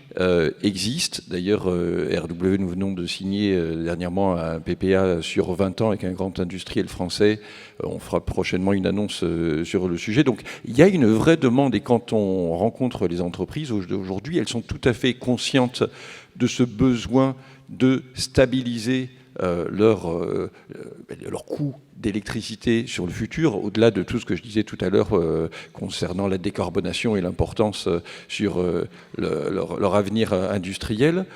existe. D'ailleurs, RW, nous venons de signer dernièrement un PPA sur 20 ans avec un grand industriel français. On fera prochainement une annonce sur le sujet. Donc il y a une vraie demande, et quand on rencontre les entreprises aujourd'hui, elles sont tout à fait conscientes de ce besoin de stabiliser leur coût d'électricité sur le futur, au-delà de tout ce que je disais tout à l'heure concernant la décarbonation et l'importance sur leur avenir industriel.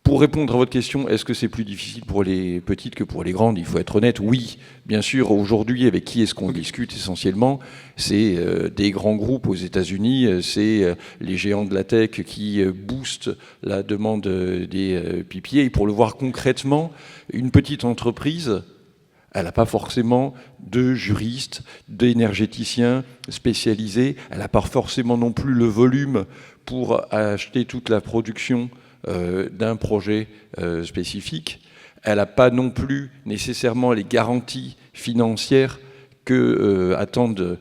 Pour répondre à votre question, est-ce que c'est plus difficile pour les petites que pour les grandes ? Il faut être honnête, oui. Bien sûr, aujourd'hui, avec qui est-ce qu'on discute essentiellement ? C'est des grands groupes aux États-Unis, c'est les géants de la tech qui boostent la demande des PPA. Et pour le voir concrètement, une petite entreprise, elle n'a pas forcément de juristes, d'énergéticiens spécialisés. Elle n'a pas forcément non plus le volume pour acheter toute la production d'un projet spécifique. Elle n'a pas non plus nécessairement les garanties financières que attendent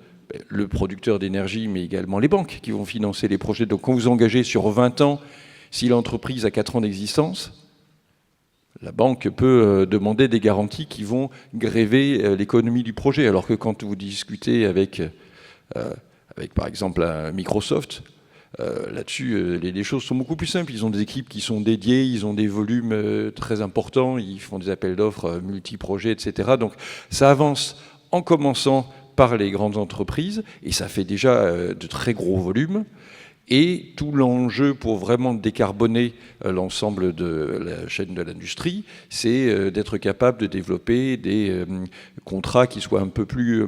le producteur d'énergie, mais également les banques qui vont financer les projets. Donc quand vous engagez sur 20 ans, si l'entreprise a 4 ans d'existence, la banque peut demander des garanties qui vont gréver l'économie du projet. Alors que quand vous discutez avec par exemple un Microsoft, là-dessus, les choses sont beaucoup plus simples. Ils ont des équipes qui sont dédiées, ils ont des volumes très importants, ils font des appels d'offres multi-projets, etc. Donc ça avance en commençant par les grandes entreprises, et ça fait déjà de très gros volumes. Et tout l'enjeu pour vraiment décarboner l'ensemble de la chaîne de l'industrie, c'est d'être capable de développer des contrats qui soient un peu plus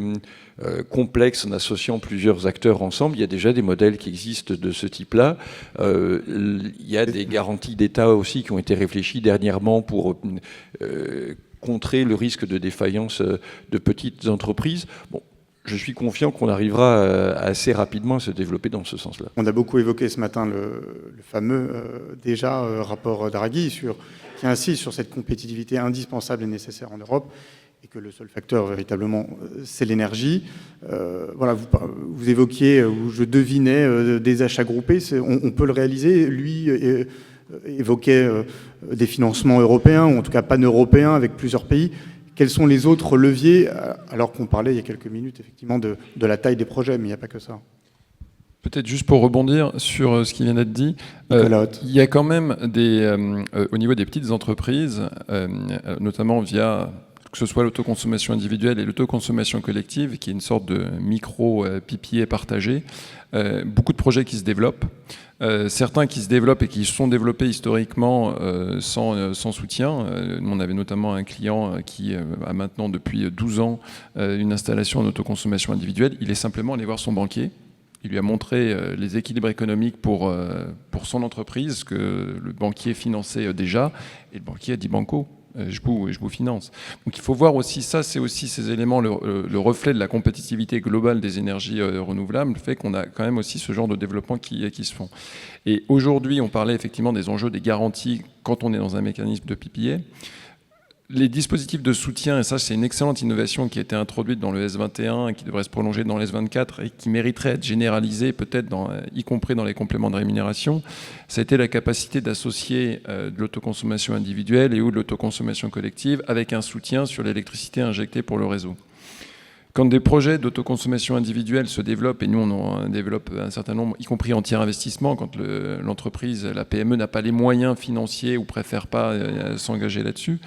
complexes en associant plusieurs acteurs ensemble. Il y a déjà des modèles qui existent de ce type-là. Il y a des garanties d'État aussi qui ont été réfléchies dernièrement pour contrer le risque de défaillance de petites entreprises. Bon, je suis confiant qu'on arrivera assez rapidement à se développer dans ce sens-là. On a beaucoup évoqué ce matin le fameux rapport d'Araghi qui insiste sur cette compétitivité indispensable et nécessaire en Europe, et que le seul facteur véritablement c'est l'énergie. Voilà, vous évoquiez, ou je devinais, des achats groupés, on peut le réaliser. Lui évoquait des financements européens, ou en tout cas pan-européens avec plusieurs pays. Quels sont les autres leviers, alors qu'on parlait il y a quelques minutes effectivement de la taille des projets, mais il n'y a pas que ça. Peut-être juste pour rebondir sur ce qui vient d'être dit, il y a quand même au niveau des petites entreprises, notamment via que ce soit l'autoconsommation individuelle et l'autoconsommation collective, qui est une sorte de micro-PPA partagé, beaucoup de projets qui se développent. Certains qui se développent et qui sont développés historiquement sans soutien. On avait notamment un client qui a maintenant depuis 12 ans une installation en autoconsommation individuelle. Il est simplement allé voir son banquier. Il lui a montré les équilibres économiques pour son entreprise que le banquier finançait déjà. Et le banquier a dit banco. Je vous finance. Donc il faut voir aussi ça, c'est aussi ces éléments, le reflet de la compétitivité globale des énergies renouvelables, le fait qu'on a quand même aussi ce genre de développement qui se font. Et aujourd'hui, on parlait effectivement des enjeux, des garanties quand on est dans un mécanisme de PPA. Les dispositifs de soutien, et ça c'est une excellente innovation qui a été introduite dans le S21 et qui devrait se prolonger dans le S24 et qui mériterait d'être généralisée peut-être y compris dans les compléments de rémunération, ça a été la capacité d'associer de l'autoconsommation individuelle et ou de l'autoconsommation collective avec un soutien sur l'électricité injectée pour le réseau. Quand des projets d'autoconsommation individuelle se développent, et nous on en développe un certain nombre, y compris en tiers investissement, quand l'entreprise, la PME n'a pas les moyens financiers ou préfère pas s'engager là-dessus,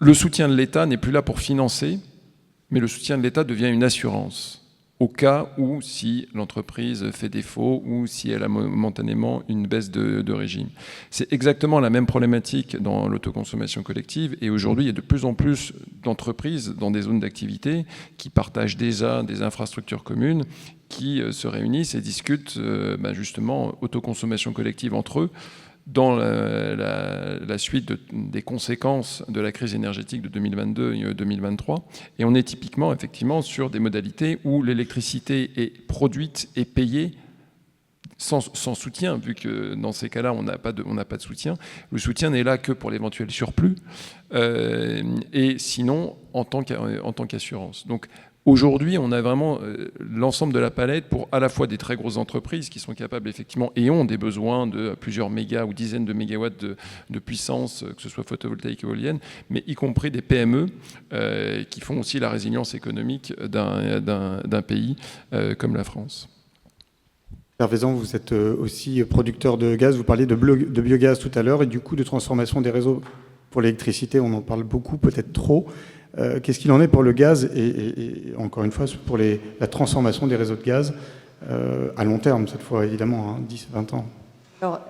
le soutien de l'État n'est plus là pour financer, mais le soutien de l'État devient une assurance. au cas où si l'entreprise fait défaut ou si elle a momentanément une baisse de régime. C'est exactement la même problématique dans l'autoconsommation collective et aujourd'hui il y a de plus en plus d'entreprises dans des zones d'activité qui partagent déjà des infrastructures communes, qui se réunissent et discutent justement autoconsommation collective entre eux dans la suite des conséquences de la crise énergétique de 2022 et 2023. Et on est typiquement, effectivement, sur des modalités où l'électricité est produite et payée sans soutien, vu que dans ces cas-là, on n'a pas de soutien. Le soutien n'est là que pour l'éventuel surplus, et sinon, en tant qu'assurance. Donc, aujourd'hui, on a vraiment l'ensemble de la palette pour à la fois des très grosses entreprises qui sont capables effectivement et ont des besoins de plusieurs mégas ou dizaines de mégawatts de puissance, que ce soit photovoltaïque ou éolienne, mais y compris des PME qui font aussi la résilience économique d'un pays comme la France. Hervé Zan, vous êtes aussi producteur de gaz, vous parliez de biogaz tout à l'heure et du coup de transformation des réseaux pour l'électricité, on en parle beaucoup, peut-être trop. Qu'est-ce qu'il en est pour le gaz et encore une fois pour la transformation des réseaux de gaz à long terme, cette fois évidemment, 10, 20 ans? Alors,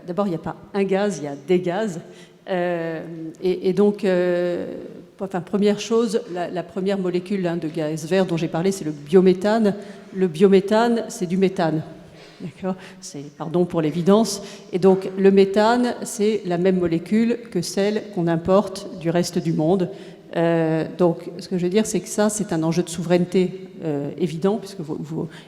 d'abord, il n'y a pas un gaz, il y a des gaz. Donc, première chose, la première molécule de gaz vert dont j'ai parlé, c'est le biométhane. Le biométhane, c'est du méthane. D'accord ? Pardon pour l'évidence. Et donc, le méthane, c'est la même molécule que celle qu'on importe du reste du monde. Donc, ce que je veux dire, c'est que ça, c'est un enjeu de souveraineté évident, puisque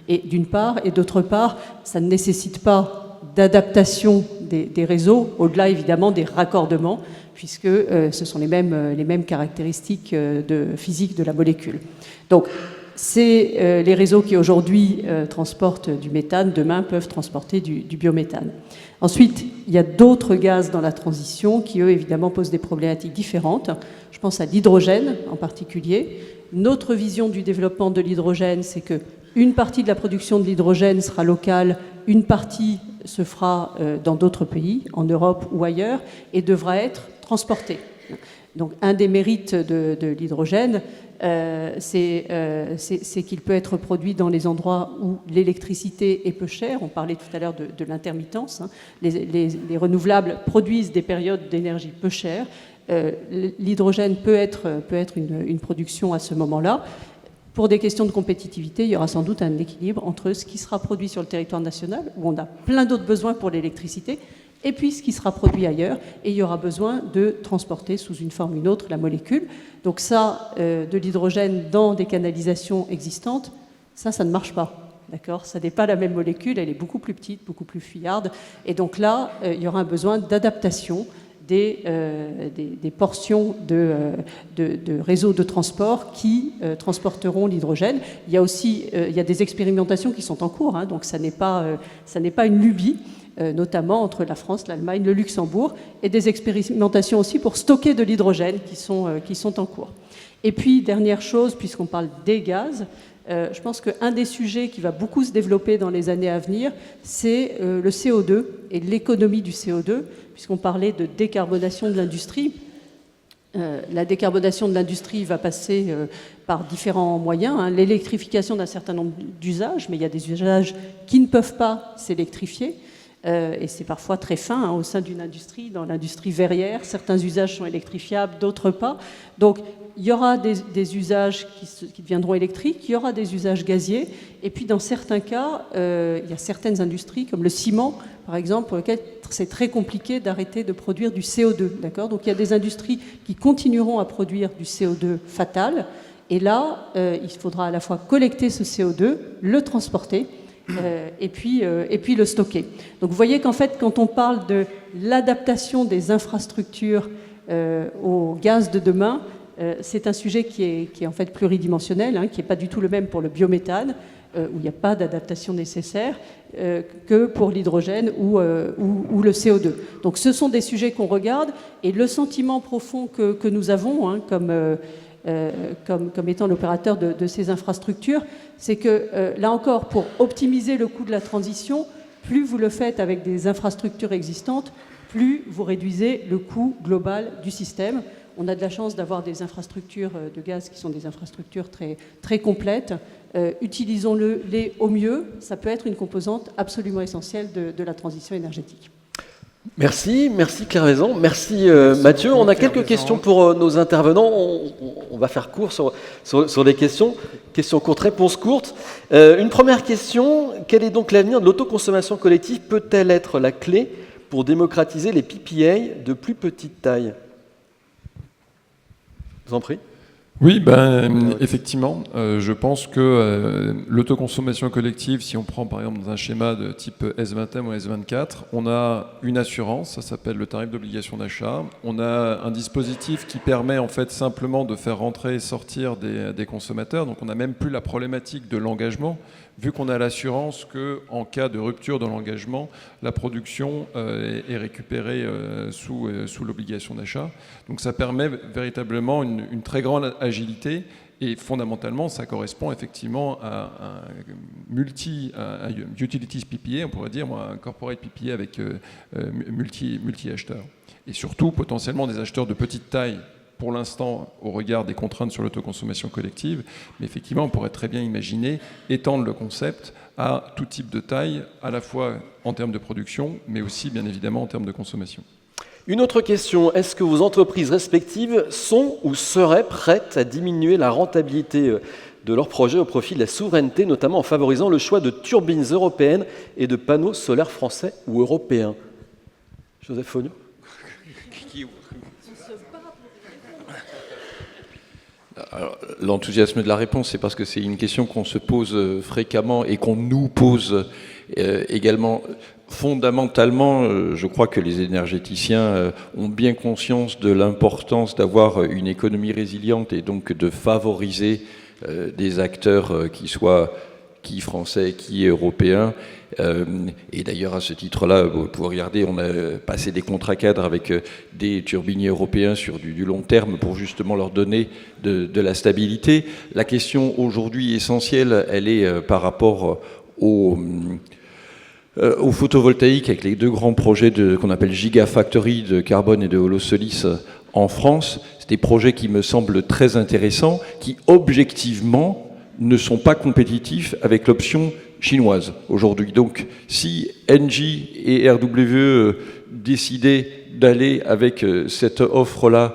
et d'une part, et d'autre part, ça ne nécessite pas d'adaptation des réseaux, au-delà évidemment des raccordements, puisque ce sont les mêmes caractéristiques physiques de la molécule. Donc, c'est les réseaux qui aujourd'hui transportent du méthane, demain peuvent transporter du biométhane. Ensuite, il y a d'autres gaz dans la transition qui, eux, évidemment, posent des problématiques différentes. Je pense à l'hydrogène en particulier. Notre vision du développement de l'hydrogène, c'est qu'une partie de la production de l'hydrogène sera locale, une partie se fera dans d'autres pays, en Europe ou ailleurs, et devra être transportée. Donc, un des mérites de l'hydrogène, c'est qu'il peut être produit dans les endroits où l'électricité est peu chère. On parlait tout à l'heure de l'intermittence. Les renouvelables produisent des périodes d'énergie peu chères. L'hydrogène peut être une production à ce moment-là. Pour des questions de compétitivité, il y aura sans doute un équilibre entre ce qui sera produit sur le territoire national, où on a plein d'autres besoins pour l'électricité, et puis ce qui sera produit ailleurs, et il y aura besoin de transporter sous une forme ou une autre la molécule. Donc ça, de l'hydrogène dans des canalisations existantes, ça ne marche pas. D'accord ? Ça n'est pas la même molécule, elle est beaucoup plus petite, beaucoup plus fuyarde, et donc là, il y aura un besoin d'adaptation des portions de réseaux de transport qui transporteront l'hydrogène. Il y a aussi des expérimentations qui sont en cours, donc ça n'est pas une lubie, notamment entre la France, l'Allemagne, le Luxembourg, et des expérimentations aussi pour stocker de l'hydrogène qui sont en cours. Et puis, dernière chose, puisqu'on parle des gaz, je pense qu'un des sujets qui va beaucoup se développer dans les années à venir, c'est le CO2 et l'économie du CO2, puisqu'on parlait de décarbonation de l'industrie. La décarbonation de l'industrie va passer par différents moyens. L'électrification d'un certain nombre d'usages, mais il y a des usages qui ne peuvent pas s'électrifier. Et c'est parfois très fin au sein d'une industrie. Dans l'industrie verrière, certains usages sont électrifiables, d'autres pas. Donc, il y aura des usages qui deviendront électriques, il y aura des usages gaziers, et puis dans certains cas, il y a certaines industries, comme le ciment, par exemple, pour lesquelles c'est très compliqué d'arrêter de produire du CO2. D'accord ? Donc il y a des industries qui continueront à produire du CO2 fatal, et là, il faudra à la fois collecter ce CO2, le transporter, et puis le stocker. Donc vous voyez qu'en fait, quand on parle de l'adaptation des infrastructures au gaz de demain, c'est un sujet qui est en fait pluridimensionnel, qui n'est pas du tout le même pour le biométhane, où il n'y a pas d'adaptation nécessaire, que pour l'hydrogène ou le CO2. Donc ce sont des sujets qu'on regarde, et le sentiment profond que nous avons comme étant l'opérateur de ces infrastructures, c'est que, là encore, pour optimiser le coût de la transition, plus vous le faites avec des infrastructures existantes, plus vous réduisez le coût global du système. On a de la chance d'avoir des infrastructures de gaz qui sont des infrastructures très, très complètes, utilisons-les au mieux, ça peut être une composante absolument essentielle de la transition énergétique. Merci Claire Vaison, merci Mathieu. On a quelques questions pour nos intervenants. On va faire court sur les questions. Questions courtes, réponses courtes. Une première question, quel est donc l'avenir de l'autoconsommation collective? Peut-elle être la clé pour démocratiser les PPA de plus petite taille? Je vous en prie. Oui, effectivement, je pense que l'autoconsommation collective, si on prend par exemple dans un schéma de type S20M ou S24, on a une assurance, ça s'appelle le tarif d'obligation d'achat. On a un dispositif qui permet en fait simplement de faire rentrer et sortir des consommateurs. Donc on n'a même plus la problématique de l'engagement, vu qu'on a l'assurance qu'en cas de rupture de l'engagement, la production est récupérée sous l'obligation d'achat. Donc ça permet véritablement une très grande agilité et fondamentalement ça correspond effectivement à un utilities PPA, on pourrait dire, un corporate PPA avec multi-acheteurs. Et surtout potentiellement des acheteurs de petite taille pour l'instant au regard des contraintes sur l'autoconsommation collective, mais effectivement on pourrait très bien imaginer étendre le concept à tout type de taille, à la fois en termes de production, mais aussi bien évidemment en termes de consommation. Une autre question, est-ce que vos entreprises respectives sont ou seraient prêtes à diminuer la rentabilité de leurs projets au profit de la souveraineté, notamment en favorisant le choix de turbines européennes et de panneaux solaires français ou européens? Joseph Fognon. L'enthousiasme de la réponse, c'est parce que c'est une question qu'on se pose fréquemment et qu'on nous pose également. Fondamentalement, je crois que les énergéticiens ont bien conscience de l'importance d'avoir une économie résiliente et donc de favoriser des acteurs qui soient qui français, qui européens. Et d'ailleurs, à ce titre-là, vous pouvez regarder, on a passé des contrats cadres avec des turbiniers européens sur du long terme pour justement leur donner de la stabilité. La question aujourd'hui essentielle, elle est par rapport au photovoltaïque avec les deux grands projets qu'on appelle Gigafactory de Carbone et de Holosolis en France. C'est des projets qui me semblent très intéressants, qui objectivement ne sont pas compétitifs avec l'option chinoise aujourd'hui. Donc si Engie et RWE décidaient d'aller avec cette offre-là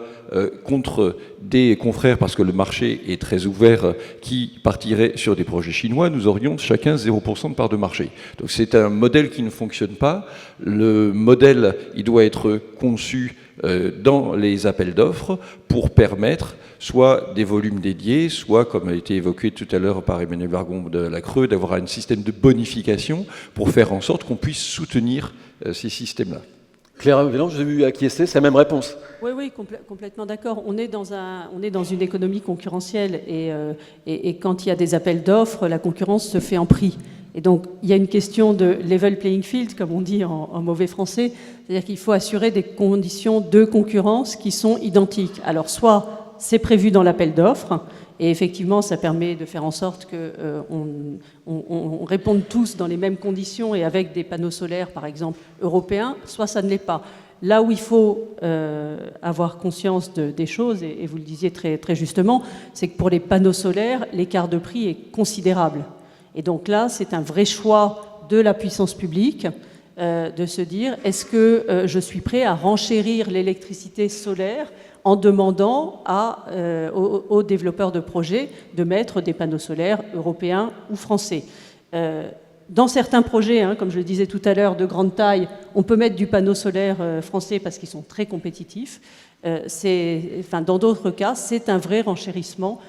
contre des confrères, parce que le marché est très ouvert, qui partiraient sur des projets chinois, nous aurions chacun 0% de part de marché. Donc c'est un modèle qui ne fonctionne pas. Le modèle, il doit être conçu dans les appels d'offres pour permettre soit des volumes dédiés, soit, comme a été évoqué tout à l'heure par Emmanuel Vargon de la Creux, d'avoir un système de bonification pour faire en sorte qu'on puisse soutenir ces systèmes-là. Claire Vaison, je vous ai vu acquiescer, c'est la même réponse. Oui, complètement d'accord. On est dans une économie concurrentielle et quand il y a des appels d'offres, la concurrence se fait en prix. Et donc, il y a une question de level playing field, comme on dit en mauvais français, c'est-à-dire qu'il faut assurer des conditions de concurrence qui sont identiques. Alors, soit c'est prévu dans l'appel d'offres, et effectivement, ça permet de faire en sorte qu'on réponde tous dans les mêmes conditions et avec des panneaux solaires, par exemple, européens, soit ça ne l'est pas. Là où il faut avoir conscience des choses, et vous le disiez très, très justement, c'est que pour les panneaux solaires, l'écart de prix est considérable. Et donc là, c'est un vrai choix de la puissance publique de se dire, est-ce que je suis prêt à renchérir l'électricité solaire en demandant aux développeurs de projets de mettre des panneaux solaires européens ou français. Dans certains projets, comme je le disais tout à l'heure, de grande taille, on peut mettre du panneau solaire français parce qu'ils sont très compétitifs. Dans d'autres cas, c'est un vrai renchérissement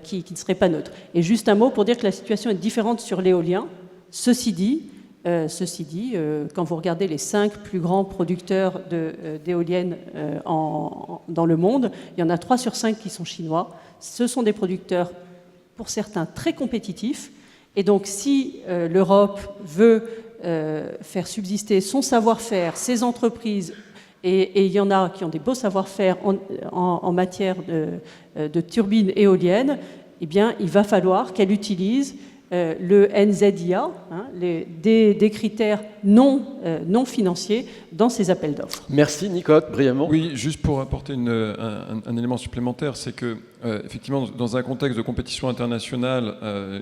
qui ne serait pas neutre. Et juste un mot pour dire que la situation est différente sur l'éolien. Ceci dit, quand vous regardez les 5 plus grands producteurs d'éoliennes dans le monde, il y en a 3 sur 5 qui sont chinois. Ce sont des producteurs, pour certains, très compétitifs. Et donc, si l'Europe veut faire subsister son savoir-faire, ses entreprises, et il y en a qui ont des beaux savoir-faire en matière de turbines éoliennes, eh bien, il va falloir qu'elle utilise le NZIA, des critères non financiers dans ces appels d'offres. Merci Nicotte, brièvement. Oui, juste pour apporter un élément supplémentaire, c'est que effectivement, dans un contexte de compétition internationale,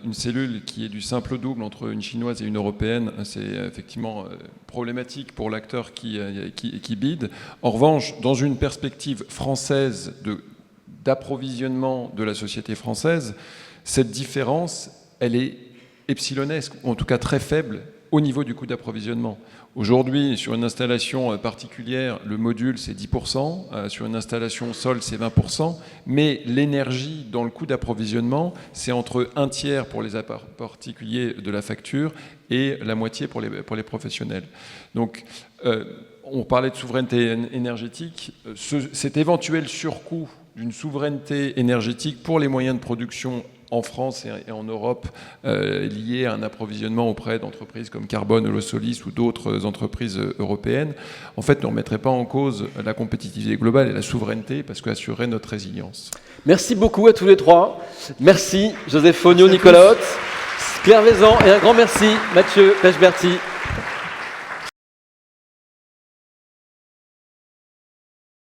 une cellule qui est du simple au double entre une chinoise et une européenne, c'est effectivement problématique pour l'acteur qui bide. En revanche, dans une perspective française d'approvisionnement de la société française, cette différence, elle est epsilonesque, ou en tout cas très faible, au niveau du coût d'approvisionnement. Aujourd'hui, sur une installation particulière, le module, c'est 10%, sur une installation sol, c'est 20%, mais l'énergie dans le coût d'approvisionnement, c'est entre un tiers pour les particuliers de la facture et la moitié pour les professionnels. Donc, on parlait de souveraineté énergétique. Cet éventuel surcoût d'une souveraineté énergétique pour les moyens de production en France et en Europe lié à un approvisionnement auprès d'entreprises comme Carbone, Holosolis ou d'autres entreprises européennes, en fait, ne remettrait pas en cause la compétitivité globale et la souveraineté parce qu'assurerait notre résilience. Merci beaucoup à tous les trois. Merci Joseph Fogno, Nicolas Hotz, Claire Vaizan et un grand merci Mathieu Pechberti.